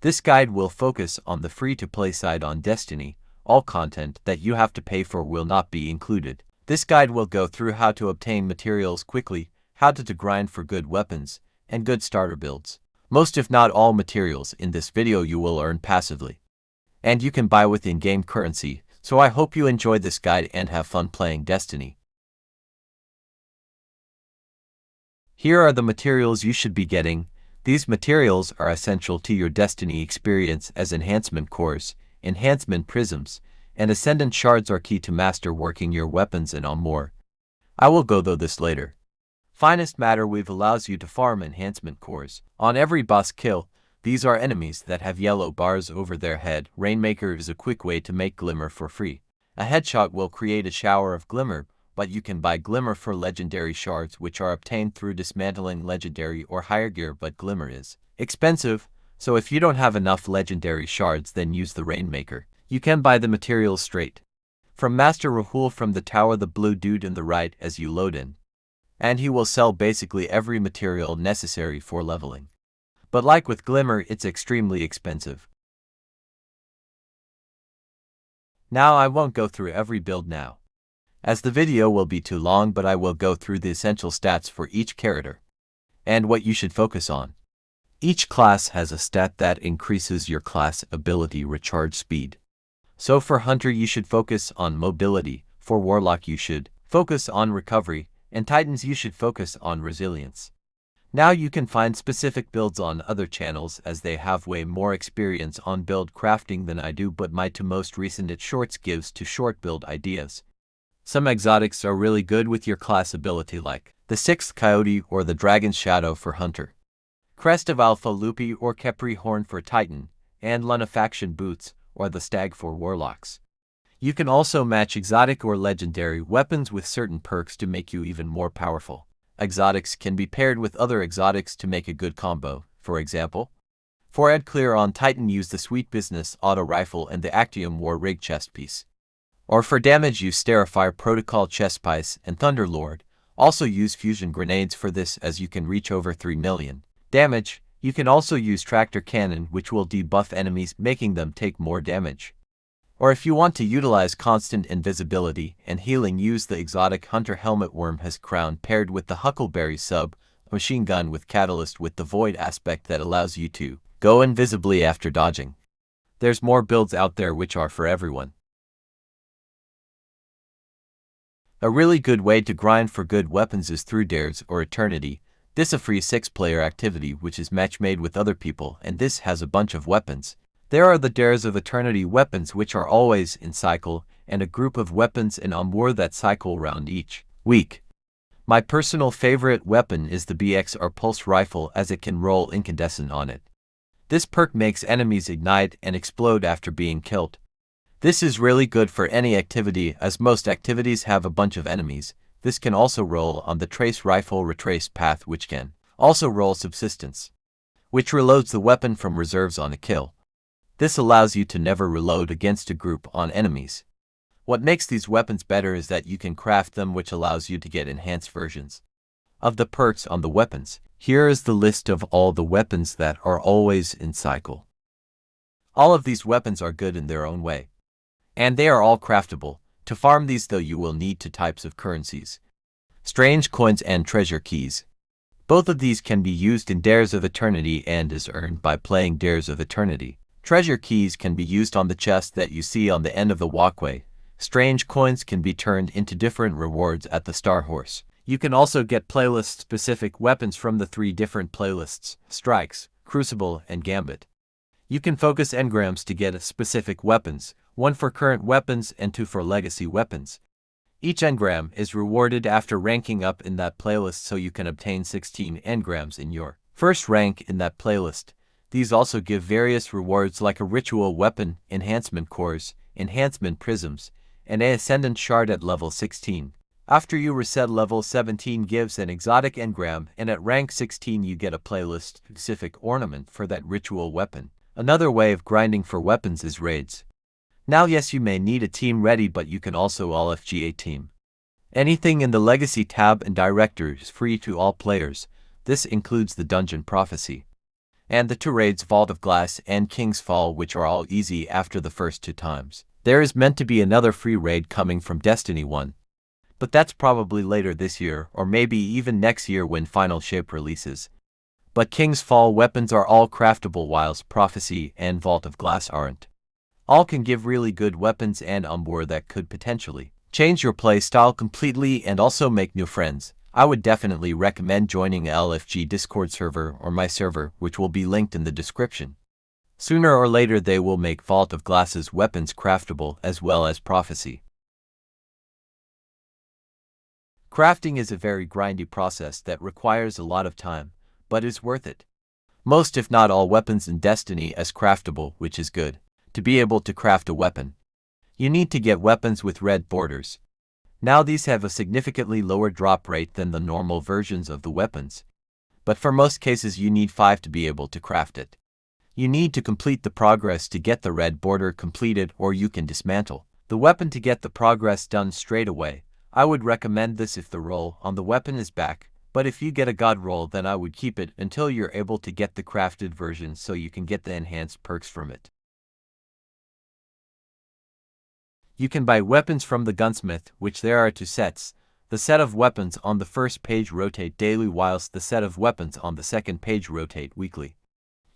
This guide will focus on the free-to-play side on Destiny. All content that you have to pay for will not be included. This guide will go through how to obtain materials quickly, how to grind for good weapons, and good starter builds. Most if not all materials in this video you will earn passively. And you can buy with in-game currency, so I hope you enjoyed this guide and have fun playing Destiny. Here are the materials you should be getting. These materials are essential to your Destiny experience as enhancement cores, enhancement prisms, and ascendant shards are key to master working your weapons and on more. I will go through this later. Finest Matter Weave allows you to farm enhancement cores. On every boss kill, these are enemies that have yellow bars over their head. Rainmaker is a quick way to make glimmer for free. A headshot will create a shower of glimmer, but you can buy glimmer for legendary shards which are obtained through dismantling legendary or higher gear, but glimmer is expensive, so if you don't have enough legendary shards then use the Rainmaker. You can buy the materials straight from Master Rahul from the tower, the blue dude in the right, as you load in. And he will sell basically every material necessary for leveling. But like with glimmer, it's extremely expensive. Now I won't go through every build now, as the video will be too long, but I will go through the essential stats for each character and what you should focus on. Each class has a stat that increases your class ability recharge speed. So for Hunter you should focus on mobility, for Warlock you should focus on recovery, and Titans you should focus on resilience. Now you can find specific builds on other channels as they have way more experience on build crafting than I do, but my two most recent shorts gives to short build ideas. Some exotics are really good with your class ability, like the 6th Coyote or the Dragon's Shadow for Hunter, Crest of Alpha Lupi or Kepri Horn for Titan, and Lunafaction Boots or the Stag for Warlocks. You can also match exotic or legendary weapons with certain perks to make you even more powerful. Exotics can be paired with other exotics to make a good combo. For example, for Ed Clear on Titan use the Sweet Business Auto Rifle and the Actium War Rig chest piece. Or for damage use Starfire Protocol chest piece and Thunderlord. Also use fusion grenades for this as you can reach over 3 million damage. You can also use Tractor Cannon which will debuff enemies, making them take more damage. Or if you want to utilize constant invisibility and healing, use the exotic Hunter Helmet Worm has crown paired with the Huckleberry sub machine gun with catalyst with the void aspect that allows you to go invisibly after dodging. There's more builds out there which are for everyone. A really good way to grind for good weapons is through Dares or Eternity. This is a free 6-player activity which is match made with other people, and this has a bunch of weapons. There are the Dares of Eternity weapons which are always in cycle, and a group of weapons in war that cycle round each week. My personal favorite weapon is the BXR Pulse Rifle as it can roll incandescent on it. This perk makes enemies ignite and explode after being killed. This is really good for any activity as most activities have a bunch of enemies. This can also roll on the Trace Rifle Retrace Path which can also roll Subsistence, which reloads the weapon from reserves on a kill. This allows you to never reload against a group on enemies. What makes these weapons better is that you can craft them, which allows you to get enhanced versions of the perks on the weapons. Here is the list of all the weapons that are always in cycle. All of these weapons are good in their own way, and they are all craftable. To farm these though you will need 2 types of currencies: strange coins and treasure keys. Both of these can be used in Dares of Eternity and is earned by playing Dares of Eternity. Treasure keys can be used on the chest that you see on the end of the walkway. Strange coins can be turned into different rewards at the Star Horse. You can also get playlist-specific weapons from the 3 different playlists: Strikes, Crucible, and Gambit. You can focus engrams to get specific weapons, 1 for current weapons and 2 for legacy weapons. Each engram is rewarded after ranking up in that playlist, so you can obtain 16 engrams in your first rank in that playlist. These also give various rewards like a ritual weapon, enhancement cores, enhancement prisms, and an ascendant shard at level 16. After you reset, level 17 gives an exotic engram, and at rank 16 you get a playlist-specific ornament for that ritual weapon. Another way of grinding for weapons is raids. Now yes, you may need a team ready, but you can also all FGA team. Anything in the Legacy tab and Director is free to all players. This includes the Dungeon Prophecy. and the 2 raids Vault of Glass and King's Fall, which are all easy after the first 2 times. There is meant to be another free raid coming from Destiny 1. But that's probably later this year or maybe even next year when Final Shape releases. But King's Fall weapons are all craftable whilst Prophecy and Vault of Glass aren't. All can give really good weapons and armor that could potentially change your play style completely and also make new friends. I would definitely recommend joining a LFG Discord server or my server, which will be linked in the description. Sooner or later they will make Vault of Glass's weapons craftable as well as Prophecy. Crafting is a very grindy process that requires a lot of time, but is worth it. Most if not all weapons in Destiny is craftable, which is good. To be able to craft a weapon, you need to get weapons with red borders. Now these have a significantly lower drop rate than the normal versions of the weapons, but for most cases you need 5 to be able to craft it. You need to complete the progress to get the red border completed, or you can dismantle the weapon to get the progress done straight away. I would recommend this if the roll on the weapon is back, but if you get a god roll then I would keep it until you're able to get the crafted version so you can get the enhanced perks from it. You can buy weapons from the gunsmith, which there are 2 sets. The set of weapons on the first page rotate daily whilst the set of weapons on the second page rotate weekly.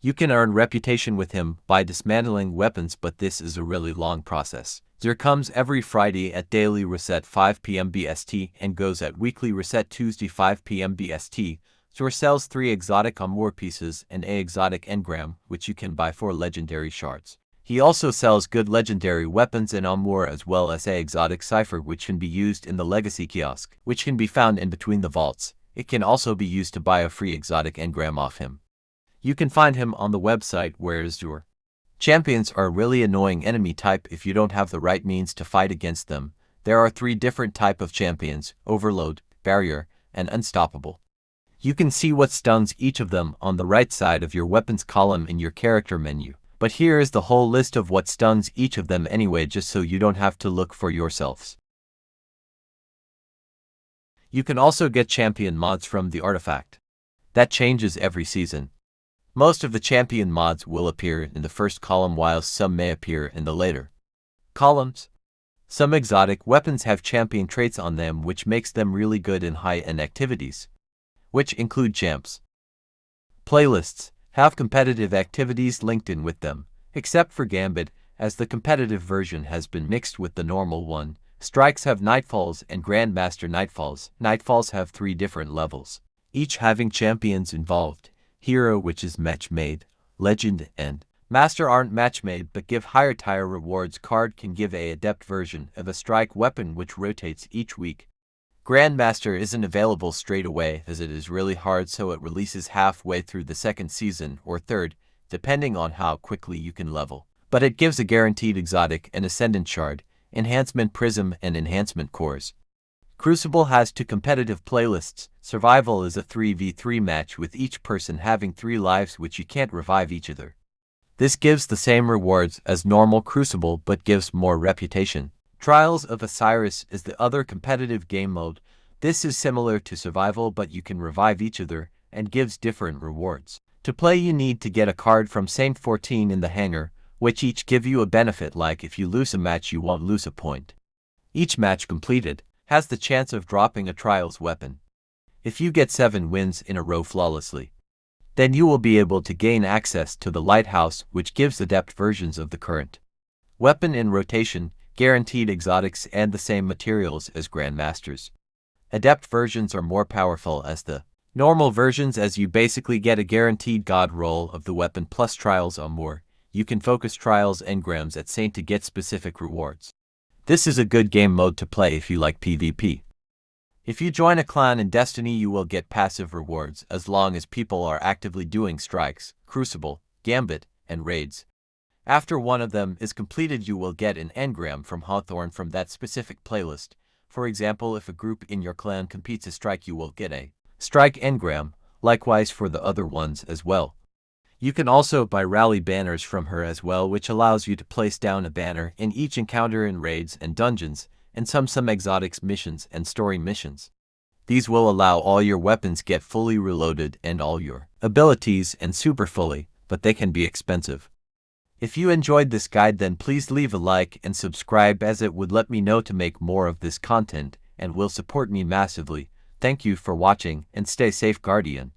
You can earn reputation with him by dismantling weapons, but this is a really long process. There comes every Friday at daily reset 5 PM BST and goes at weekly reset Tuesday 5 PM BST. Zor sells 3 exotic armor pieces and a exotic engram, which you can buy for legendary shards. He also sells good legendary weapons and armor as well as a exotic cipher, which can be used in the legacy kiosk, which can be found in between the vaults. It can also be used to buy a free exotic engram off him. You can find him on the website where Azure. Champions are a really annoying enemy type if you don't have the right means to fight against them. There are 3 different types of champions: Overload, Barrier, and Unstoppable. You can see what stuns each of them on the right side of your weapons column in your character menu. But here is the whole list of what stuns each of them anyway, just so you don't have to look for yourselves. You can also get champion mods from the artifact. That changes every season. Most of the champion mods will appear in the first column whilst some may appear in the later columns. Some exotic weapons have champion traits on them which makes them really good in high-end activities, which include champs. Playlists have competitive activities linked in with them, except for Gambit, as the competitive version has been mixed with the normal one. Strikes have Nightfalls and Grandmaster Nightfalls. Nightfalls have 3 different levels, each having champions involved. Hero, which is match-made, Legend, and Master aren't match-made but give higher tier rewards. Card can give a adept version of a strike weapon which rotates each week. Grandmaster isn't available straight away as it is really hard, so it releases halfway through the 2nd season or 3rd, depending on how quickly you can level. But it gives a guaranteed exotic and ascendant shard, enhancement prism, and enhancement cores. Crucible has 2 competitive playlists. Survival is a 3v3 match with each person having 3 lives which you can't revive each other. This gives the same rewards as normal Crucible but gives more reputation. Trials of Osiris is the other competitive game mode. This is similar to Survival but you can revive each other and gives different rewards. To play you need to get a card from Saint 14 in the hangar, which each give you a benefit, like if you lose a match you won't lose a point. Each match completed has the chance of dropping a Trials weapon. If you get 7 wins in a row flawlessly, then you will be able to gain access to the Lighthouse, which gives adept versions of the current weapon in rotation, guaranteed exotics, and the same materials as Grandmasters. Adept versions are more powerful as the normal versions, as you basically get a guaranteed god roll of the weapon plus trials or more. You can focus trials engrams at Saint to get specific rewards. This is a good game mode to play if you like PvP. If you join a clan in Destiny you will get passive rewards as long as people are actively doing strikes, Crucible, Gambit, and raids. After one of them is completed you will get an engram from Hawthorne from that specific playlist. For example, if a group in your clan competes a strike you will get a strike engram, likewise for the other ones as well. You can also buy rally banners from her as well, which allows you to place down a banner in each encounter in raids and dungeons, and some exotics missions and story missions. These will allow all your weapons get fully reloaded and all your abilities, and super fully, but they can be expensive. If you enjoyed this guide, then please leave a like and subscribe, as it would let me know to make more of this content and will support me massively. Thank you for watching, and stay safe, Guardian.